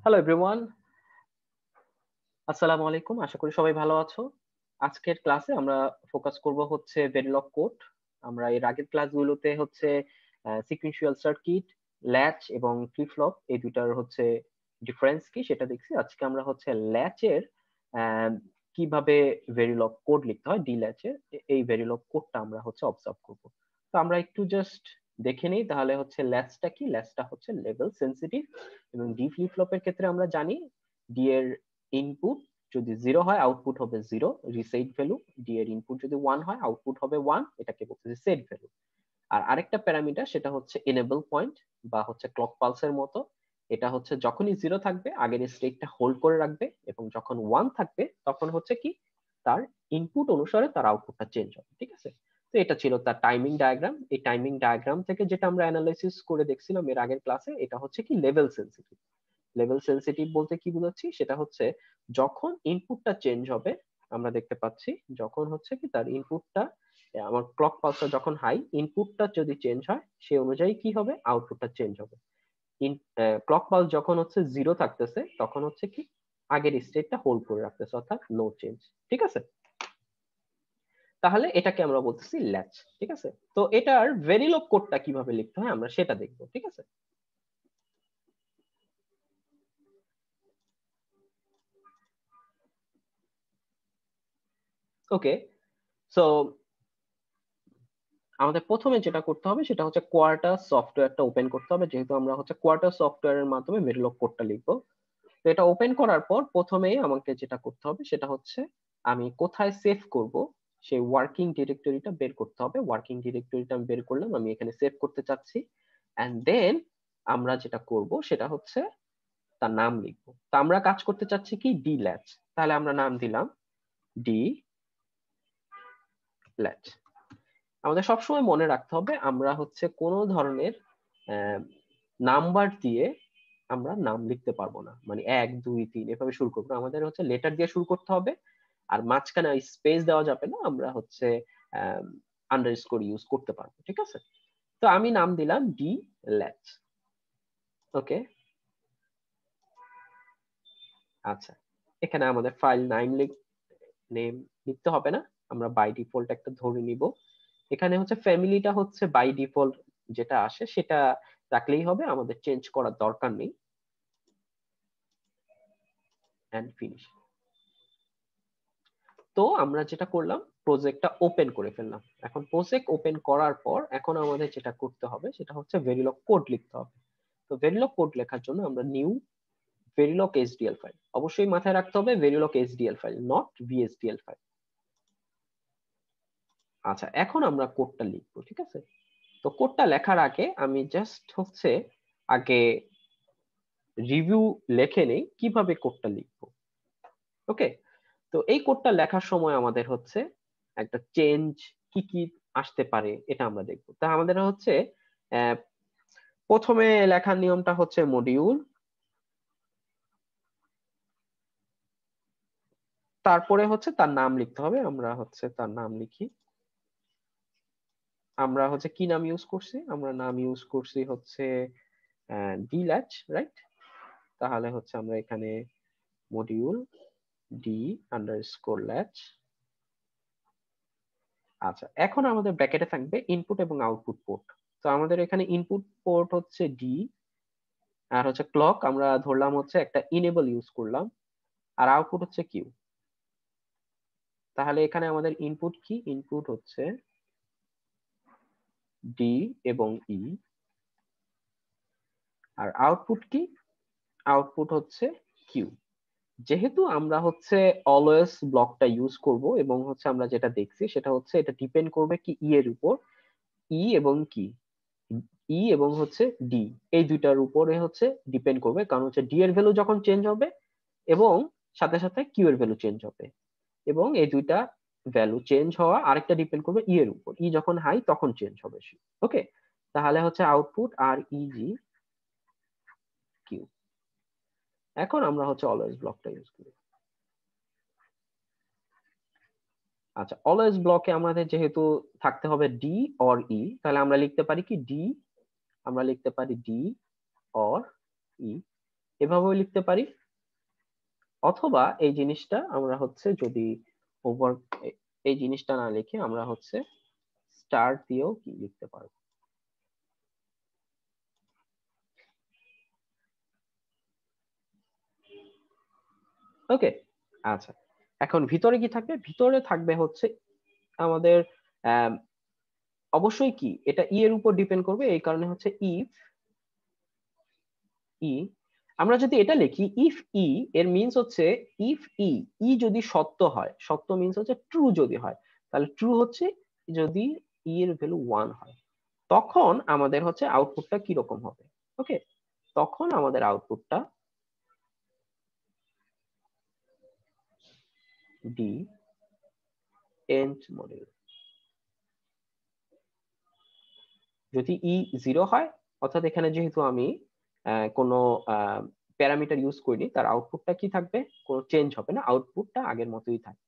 Hello everyone, আসসালামু আলাইকুম। আশা করি সবাই ভালো আছো। আজকের ক্লাসে আমরা ফোকাস করব হচ্ছে ভেরিলগ কোড। আমরা এর আগের ক্লাসগুলোতে হচ্ছে সিকুয়েন্সিয়াল সার্কিট, ল্যাচ এবং ফ্লিপ ফ্লপ এই দুইটার হচ্ছে ডিফারেন্স কি সেটা দেখছি। আজকে আমরা হচ্ছে ল্যাচের কিভাবে ভেরিলগ কোড লিখতে হয়, ডি ল্যাচের এই ভেরিলগ কোডটা আমরা হচ্ছে অবজার্ভ করব। তো আমরা একটু জাস্ট দেখে নিই তাহলে হচ্ছে ল্যাচটা কি। ল্যাচটা হচ্ছে লেভেল সেনসিটিভ এবং ডি ফ্লিপ ফ্লপের ক্ষেত্রে আমরা জানি ডি এর ইনপুট যদি 0 হয় আউটপুট হবে 0 রিসেট ভ্যালু, ডি এর ইনপুট যদি 1 হয় আউটপুট হবে 1, এটাকে বলতেছে সেট ভ্যালু। আর আরেকটা প্যারামিটার সেটা হচ্ছে এনেবল পয়েন্ট বা হচ্ছে ক্লক পালসের মতো। এটা হচ্ছে যখনই 0 থাকবে আগের স্টেটটা হোল্ড করে রাখবে এবং যখন 1 থাকবে তখন হচ্ছে কি তার ইনপুট অনুসারে তার আউটপুটটা চেঞ্জ হবে। ঠিক আছে, তো এটা ছিল তার টাইমিং ডায়াগ্রাম। এই টাইমিং ডায়াগ্রাম থেকে যেটা আমরা অ্যানালাইসিস করে দেখছিলাম এর আগের ক্লাসে, এটা হচ্ছে কি লেভেল সেনসিটিভ। লেভেল সেনসিটিভ বলতে কি বোঝাচ্ছি সেটা হচ্ছে যখন ইনপুটটা চেঞ্জ হবে, আমরা দেখতে পাচ্ছি যখন হচ্ছে কি তার ইনপুটটা, আমার ক্লক পালসটা যখন হাই, ইনপুটটা যদি চেঞ্জ হয় সে অনুযায়ী কি হবে আউটপুটটা চেঞ্জ হবে। ক্লক পালস যখন হচ্ছে 0 থাকতেছে তখন হচ্ছে কি আগের স্টেটটা হোল্ড করে রাখতেছে, অর্থাৎ নো চেঞ্জ। ঠিক আছে, তাহলে এটাকে আমরা বলতেছি ল্যাচ। ঠিক আছে, তো এটার ভেরিলগ কোডটা কিভাবে লিখতে হয় আমরা সেটা দেখবো। ঠিক আছে, ওকে। সো আমাদের প্রথমে যেটা করতে হবে সেটা হচ্ছে কোয়ার্টার সফটওয়্যারটা ওপেন করতে হবে, যেহেতু আমরা হচ্ছে কোয়ার্টার সফটওয়্যারের মাধ্যমে ভেরিলগ কোডটা লিখবো। তো এটা ওপেন করার পর প্রথমেই আমাকে যেটা করতে হবে সেটা হচ্ছে আমি কোথায় সেভ করব সেই ওয়ার্কিং ডিরেক্টরিটা বের করতে হবে। ওয়ার্কিং ডিরেক্টরিটা আমি বের করলাম, আমি এখানে সেভ করতে চাচ্ছি। এন্ড দেন আমরা যেটা করব সেটা হচ্ছে তার নাম লিখবো। তো আমরা কাজ করতে চাচ্ছি কি ডি ল্যাচ, তাহলে আমরা নাম দিলাম ডি ল্যাচ। আমাদের সবসময় মনে রাখতে হবে আমরা হচ্ছে কোনো ধরনের নাম্বার দিয়ে আমরা নাম লিখতে পারবো না, মানে 1 2 3 এভাবে শুরু করবো না। আমাদের হচ্ছে লেটার দিয়ে শুরু করতে হবে, আর মাঝখানে স্পেস দেওয়া যাবে না। আমরা হচ্ছে আন্ডারস্কোর ইউজ করতে পারবো। ঠিক আছে, তো আমি নাম দিলাম ডি ল্যাচ। ওকে, আচ্ছা, এখানে আমাদের ফাইল নেম লিখতে হবে না, আমরা বাই ডিফল্ট একটা ধরে নিব। এখানে হচ্ছে ফ্যামিলিটা হচ্ছে বাই ডিফল্ট যেটা আসে সেটা রাখলেই হবে, আমাদের চেঞ্জ করার দরকার নেই। And finish. তো আমরা যেটা করলাম প্রজেক্টটা ওপেন করে ফেললাম। এখন প্রজেক্ট ওপেন করার পর এখন আমাদের যেটা করতে হবে সেটা হচ্ছে ভেরিলগ কোড লিখতে হবে। তো ভেরিলগ কোড লেখার জন্য আমরা নিউ ভেরিলগ এইচডিএল ফাইল, অবশ্যই মাথায় রাখতে হবে ভেরিলগ এইচডিএল ফাইল, নট ভিএসডিএল ফাইল। আচ্ছা, এখন আমরা কোডটা লিখবো। ঠিক আছে, তো কোডটা লেখার আগে আমি জাস্ট হচ্ছে আগে রিভিউ লিখে নেই কিভাবে কোডটা লিখবো। ওকে, তো এই কোডটা লেখার সময় আমাদের হচ্ছে একটা চেঞ্জ কি কি আসতে পারে এটা আমরা দেখবো। তা আমাদের হচ্ছে আহ, প্রথমে লেখার নিয়মটা হচ্ছে মডিউল, তারপরে হচ্ছে তার নাম লিখতে হবে। আমরা হচ্ছে তার নাম লিখি। আমরা হচ্ছে কি নাম ইউজ করছি, আমরা নাম ইউজ করছি হচ্ছে ডি ল্যাচ, রাইট? তাহলে হচ্ছে আমরা এখানে মডিউল ডি আন্ডারস্কোর ল্যাচ। আচ্ছা, এখন আমাদের ব্র্যাকেটে থাকবে ইনপুট এবং আউটপুট পোর্ট। তো আমাদের এখানে ইনপুট পোর্ট হচ্ছে ডি, আর হচ্ছে ক্লক আমরা ধরলাম হচ্ছে একটা ইনেবল ইউজ করলাম, আর আউটপুট হচ্ছে কিউ। তাহলে এখানে আমাদের ইনপুট কি, ইনপুট হচ্ছে ডি এবং ই, আর আউটপুট কি, আউটপুট হচ্ছে কিউ। যেহেতু আমরা হচ্ছে অলওয়েজ ব্লকটা ইউজ করব এবং হচ্ছে আমরা যেটা দেখছি সেটা হচ্ছে এটা ডিপেন্ড করবে কি ই এর উপর, ই এবং কি, ই এবং হচ্ছে ডি, এই দুইটার উপরে হচ্ছে ডিপেন্ড করবে। কারণ হচ্ছে ডি এর ভ্যালু যখন চেঞ্জ হবে এবং সাথে সাথে কিউ এর ভ্যালু চেঞ্জ হবে, এবং এই দুইটা ভ্যালু চেঞ্জ হওয়া আরেকটা ডিপেন্ড করবে ই এর উপর। ই যখন হাই তখন চেঞ্জ হবে। ওকে, তাহলে হচ্ছে আউটপুট আর ইজি কিউ। এখন আমরা হচ্ছে অলওয়েজ ব্লকটা ইউজ করি। আচ্ছা, অলওয়েজ ব্লকে আমাদের যেহেতু থাকতে হবে ডি অর ই, তাহলে আমরা লিখতে পারি কি ডি, আমরা লিখতে পারি ডি অর ই। এভাবেও লিখতে পারি, অথবা এই জিনিসটা আমরা হচ্ছে যদি ওভার এই জিনিসটা না লিখে আমরা হচ্ছে স্টার দিয়েও কি লিখতে পারবো। ওকে, আচ্ছা, এখন ভিতরে কি থাকবে? ভিতরে থাকবে হচ্ছে আমাদের অবশ্যই কি এটা ই এর উপর ডিপেন্ড করবে, এই কারণে হচ্ছে ইফ ই, আমরা যদি এটা লিখি ইফ ই, এর মিন্স হচ্ছে ইফ ই, ই যদি সত্য হয়, সত্য মিন্স হচ্ছে ট্রু যদি হয়, তাহলে ট্রু হচ্ছে যদি ই এর ভ্যালু 1 হয়, তখন আমাদের হচ্ছে আউটপুটটা কি রকম হবে। ওকে, তখন আমাদের আউটপুটটা ডি এন্ড মডিউল। যদি ই 0 হয়, অর্থাৎ এখানে যেহেতু আমি কোনো প্যারামিটার ইউজ করিনি, তার আউটপুটটা কি থাকবে, কোনো চেঞ্জ হবে না, আউটপুটটা আগের মতোই থাকবে।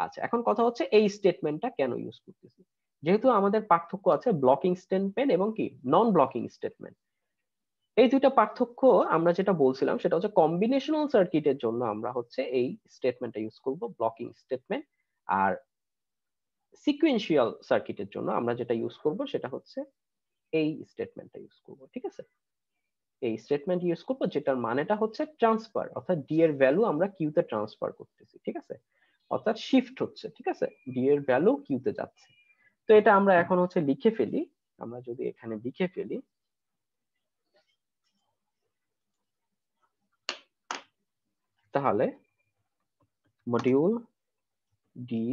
আচ্ছা, এখন কথা হচ্ছে এই স্টেটমেন্টটা কেন ইউজ করতেছি। যেহেতু আমাদের পার্থক্য আছে ব্লকিং স্টেটমেন্ট এবং কি নন ব্লকিং স্টেটমেন্ট, এই দুইটা পার্থক্য আমরা যেটা বলছিলাম সেটা হচ্ছে কম্বিনেশনাল সার্কিটের জন্য আমরা হচ্ছে এই স্টেটমেন্টটা ইউজ করব, ব্লকিং স্টেটমেন্ট। আর সিকুয়েন্সিয়াল সার্কিটের জন্য আমরা যেটা ইউজ করব সেটা হচ্ছে এই স্টেটমেন্টটা ইউজ করব। ঠিক আছে, এই স্টেটমেন্ট ইউজ করব যেটার মানেটা হচ্ছে ট্রান্সফার, অর্থাৎ ডি এর ভ্যালু আমরা কিউ তে ট্রান্সফার করতেছি। ঠিক আছে, অর্থাৎ শিফট হচ্ছে। ঠিক আছে, ডি এর ভ্যালু কিউ তে যাচ্ছে। তো এটা আমরা এখন হচ্ছে লিখে ফেলি, আমরা যদি এখানে লিখে ফেলি তাহলে মডিউল ডি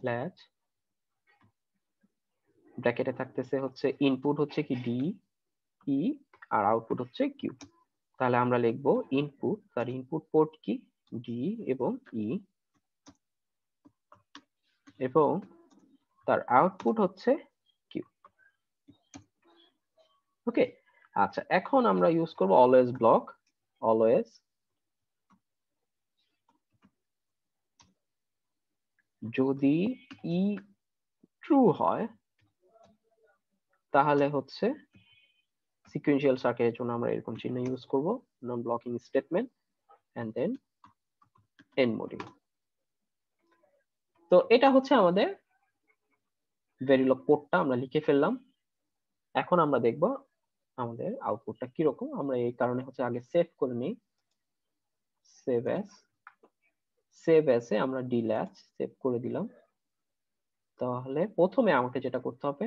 ল্যাচ ব্র্যাকেটে থাকতেছে হচ্ছে ইনপুট হচ্ছে কি ডি ই আর আউটপুট হচ্ছে কিউ। তাহলে আমরা লিখবো ইনপুট, তার ইনপুট পোর্ট কি ডি এবং ই, এবং তার আউটপুট হচ্ছে কিউ। ওকে, আচ্ছা, এখন আমরা ইউজ করব অলওয়েজ ব্লক। অলওয়েজ যদি ই ট্রু হয় তাহলে হচ্ছে সিকুয়েন্সিয়াল সার্কিটের জন্য আমরা এরকম চিহ্ন ইউজ করব, non blocking statement and then end module. তো এটা হচ্ছে আমাদের ভেরিলগ কোডটা আমরা লিখে ফেললাম। এখন আমরা দেখব আমাদের আউটপুটটা কিরকম। আমরা এই কারণে হচ্ছে আগে সেভ করে নিই, save as, save as a আমরা ডি ল্যাচ সেভ করে দিলাম। তাহলে প্রথমে আমাকে যেটা করতে হবে,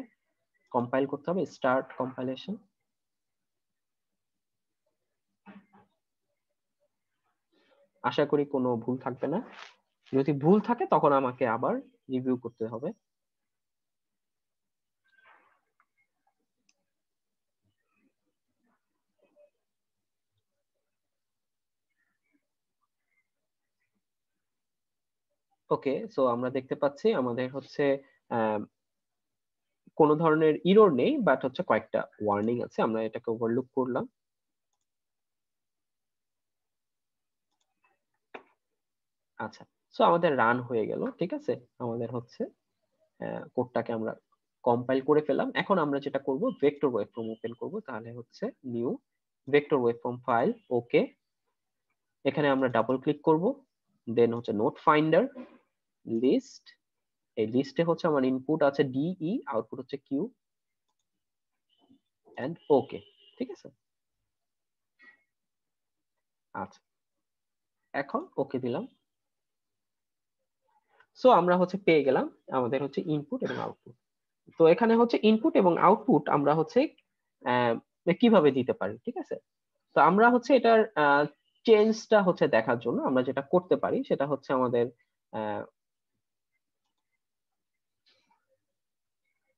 কম্পাইল করতে হবে, স্টার্ট কম্পাইলেশন। আশা করি কোনো ভুল থাকবে না, যদি ভুল থাকে তখন আমাকে আবার রিভিউ করতে হবে। ওকে, সো আমরা দেখতে পাচ্ছি আমাদের হচ্ছে কোনো ধরনের ইরর নেই, বাট হচ্ছে কয়েকটা ওয়ার্নিং আছে, আমরা এটাকে ওভারলুক করলাম। আচ্ছা, সো আমাদের রান হয়ে গেল। ঠিক আছে, আমাদের হচ্ছে কোডটাকে আমরা কম্পাইল করে ফেললাম। এখন আমরা যেটা করব, ভেক্টর ওয়েবফর্ম ওপেন করব, তাহলে হচ্ছে নিউ ভেক্টর ওয়েবফর্ম ফাইল। ওকে, এখানে আমরা ডাবল ক্লিক করব, দেন হচ্ছে নোট ফাইন্ডার, লিস্ট, এই লিস্টে হচ্ছে আমার ইনপুট আছে ডিই, আউটপুট হচ্ছে কিউ এন্ড ওকে। ঠিক আছে, আচ্ছা, এখন ওকে দিলাম। সো আমরা হচ্ছে পেয়ে গেলাম আমাদের হচ্ছে ইনপুট এবং আউটপুট। তো এখানে হচ্ছে ইনপুট এবং আউটপুট আমরা হচ্ছে কিভাবে দিতে পারি। ঠিক আছে, তো আমরা হচ্ছে এটার চেঞ্জটা হচ্ছে দেখার জন্য আমরা যেটা করতে পারি সেটা হচ্ছে আমাদের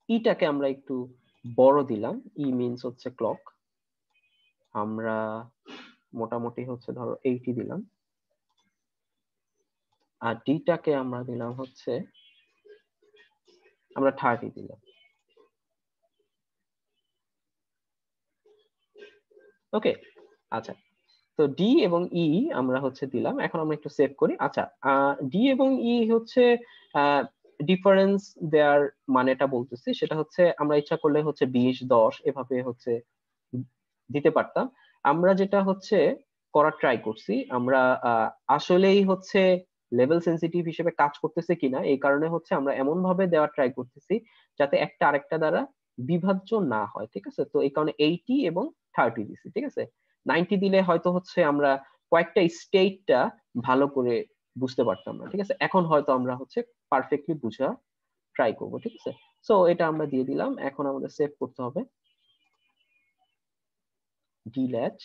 ইটাকে আমরা একটু বড় দিলাম, ই মিনস হচ্ছে ক্লক, আমরা মোটামুটি হচ্ছে ধরো 80 দিলাম, আর ডিটাকে আমরা দিলাম হচ্ছে আমরা 30 দিলাম। ওকে, আচ্ছা, তো ডি এবং ই আমরা হচ্ছে দিলাম। এখন আমরা একটু সেভ করি। আচ্ছা, ডি এবং ই হচ্ছে ডিফারেন্স দেয়ার মানেটা বলতেছি, সেটা হচ্ছে আমরা ইচ্ছা করলে হচ্ছে 20 10 এভাবে হচ্ছে দিতে পারতাম, আমরা যেটা হচ্ছে করার ট্রাই করছি, আমরা আসলেই হচ্ছে লেভেল সেন্সিটিভ হিসেবে কাজ করতেছে কিনা, এই কারণে হচ্ছে আমরা এমন ভাবে দেওয়ার ট্রাই করতেছি যাতে একটা আরেকটা দ্বারা বিভাজ্য না হয়, ঠিক আছে। তো এই কারণে 80 এবং 30 দিছি, ঠিক আছে। 90 দিলে হয়তো হচ্ছে আমরা কয়েকটা স্টেটটা ভালো করে বুঝতে পারতাম না, ঠিক আছে। এখন হয়তো আমরা হচ্ছে পারফেক্টলি বুঝা ট্রাই করবো, ঠিক আছে। সো এটা আমরা দিয়ে দিলাম, এখন আমাদের সেভ করতে হবে ডি ল্যাচ।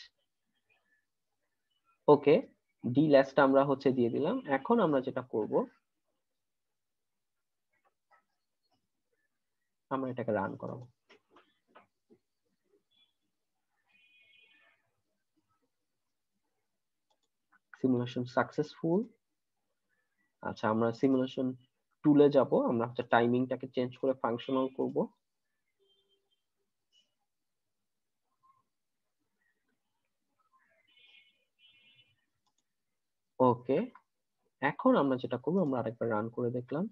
ওকে, ডি ল্যাচটা আমরা হচ্ছে দিয়ে দিলাম। এখন আমরা যেটা করব, আমরা এটাকে রান করাবো। Simulation successful. আচ্ছা, আমরা সিমুলেশন টুলে যাব, আমরা হচ্ছে টাইমিংটাকে চেঞ্জ করে ফাংশনাল করব। ওকে, এখন আমরা যেটা করবো, আমরা আরেকবার রান করে দেখলাম।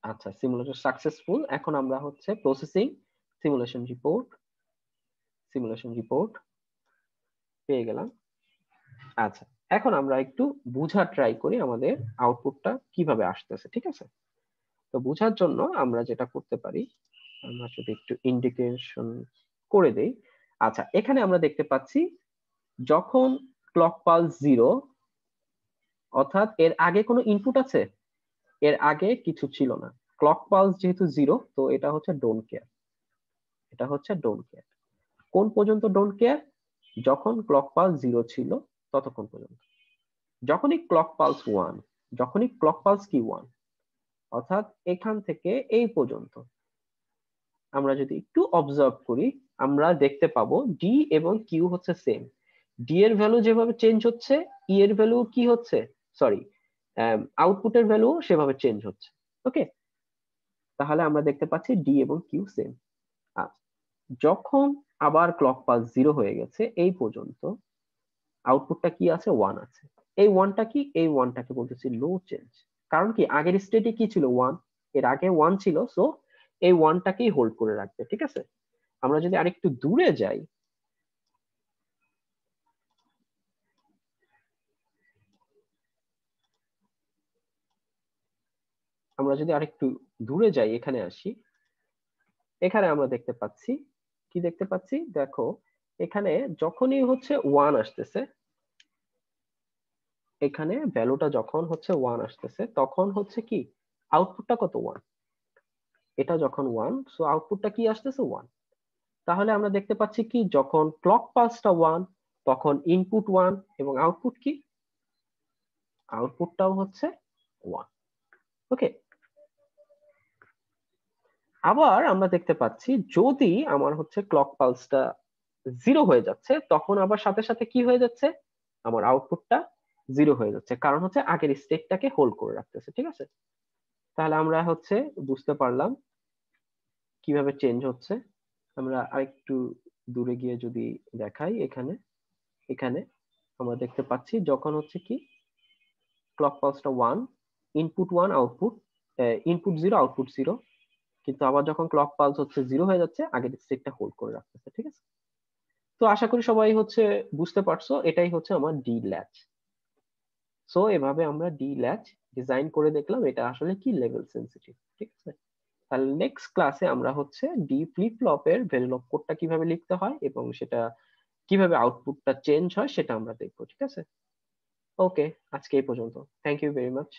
আচ্ছা, সিমুলেশন সাকসেসফুল। এখন আমরা হচ্ছে প্রসেসিং সিমুলেশন রিপোর্ট পেয়ে গেলাম। আচ্ছা, এখন আমরা একটু বুঝার ট্রাই করি আমাদের আউটপুটটা কিভাবে আসতেছে, ঠিক আছে। তো বোঝার জন্য আমরা যেটা করতে পারি, আমরা যদি একটু ইন্ডিকেশন করে দেই। আচ্ছা, এখানে আমরা দেখতে পাচ্ছি যখন ক্লক পালস 0, অর্থাৎ এর আগে কোনো ইনপুট আছে, এর আগে কিছু ছিল না। ক্লক পালস যেহেতু 0, তো এটা হচ্ছে ডোন্ট কেয়ার, এটা হচ্ছে ডোন্ট কেয়ার। কোন পর্যন্ত ডোন্ট কেয়ার? যখন ক্লক পালস 0 ছিল ততক্ষণ পর্যন্ত। যখনই ক্লক পালস 1, যখনই ক্লক পালস কি 1, অর্থাৎ এখান থেকে এই পর্যন্ত আমরা যদি একটু অবজার্ভ করি, আমরা দেখতে পাবো ডি এবং কিউ হচ্ছে সেম। ডি এর ভ্যালু যেভাবে চেঞ্জ হচ্ছে, ই এর ভ্যালু কি হচ্ছে, সরি, আউটপুটের ভ্যালু সেভাবে চেঞ্জ হচ্ছে। ওকে, তাহলে আমরা দেখতে পাচ্ছি ডি এবং কিউ সেম। যখন আবার ক্লক পালস 0 হয়ে গেছে এই পর্যন্ত, আউটপুটটা কি আছে, 1 আছে। এই ওয়ানটা কি, এই ওয়ানটাকে বলতেছি লো চেঞ্জ। কারণ কি, আগের স্টেটে কি ছিল, 1, এর আগে 1 ছিল, সো এই ওয়ানটাকেই হোল্ড করে রাখবে, ঠিক আছে। আমরা যদি আরেকটু দূরে যাই, এখানে আসি, এখানে আমরা দেখতে পাচ্ছি, কি দেখতে পাচ্ছি, দেখো এখানে যখনই হচ্ছে 1 আসতেছে, এখানে ভ্যালুটা যখন হচ্ছে 1 আসতেছে, তখন হচ্ছে কি আউটপুটটা কত, 1। এটা যখন 1, সো আউটপুটটা কি আসতেছে, 1। তাহলে আমরা দেখতে পাচ্ছি কি, যখন ক্লক পালসটা 1, তখন ইনপুট 1 এবং আউটপুট কি, আউটপুটটাও হচ্ছে 1। ওকে, আবার আমরা দেখতে পাচ্ছি যদি আমার হচ্ছে ক্লক পালসটা 0 হয়ে যাচ্ছে, তখন আবার সাথে সাথে কি হয়ে যাচ্ছে, আমার আউটপুটটা 0 হয়ে যাচ্ছে, কারণ হচ্ছে আগের স্টেটটাকে হোল্ড করে রাখতেছে, ঠিক আছে। তাহলে আমরা হচ্ছে বুঝতে পারলাম কিভাবে চেঞ্জ হচ্ছে। আমরা আরেকটু দূরে গিয়ে যদি দেখাই, এখানে এখানে আমরা দেখতে পাচ্ছি যখন হচ্ছে কি ক্লক পালসটা 1, ইনপুট 1 আউটপুট, ইনপুট 0 আউটপুট 0, কিন্তু আবার যখন ক্লক পালস হচ্ছে 0 হয়ে যাচ্ছে, আগের স্টেটটা হোল্ড করে রাখতেছে, ঠিক আছে। তো আশা করি সবাই হচ্ছে বুঝতে পারছো, এটাই হচ্ছে আমার ডি ল্যাচ। সো এভাবে আমরা ডি ল্যাচ ডিজাইন করে দেখলাম, এটা আসলে কি লেভেল সেন্সিটিভ, ঠিক আছে। তাহলে নেক্সট ক্লাসে আমরা হচ্ছে ডি ফ্লিপ ফ্লপের ভেরিলক কোডটা কিভাবে লিখতে হয় এবং সেটা কিভাবে আউটপুটটা চেঞ্জ হয় সেটা আমরা দেখবো, ঠিক আছে। ওকে, আজকে এই পর্যন্ত। Thank you very much.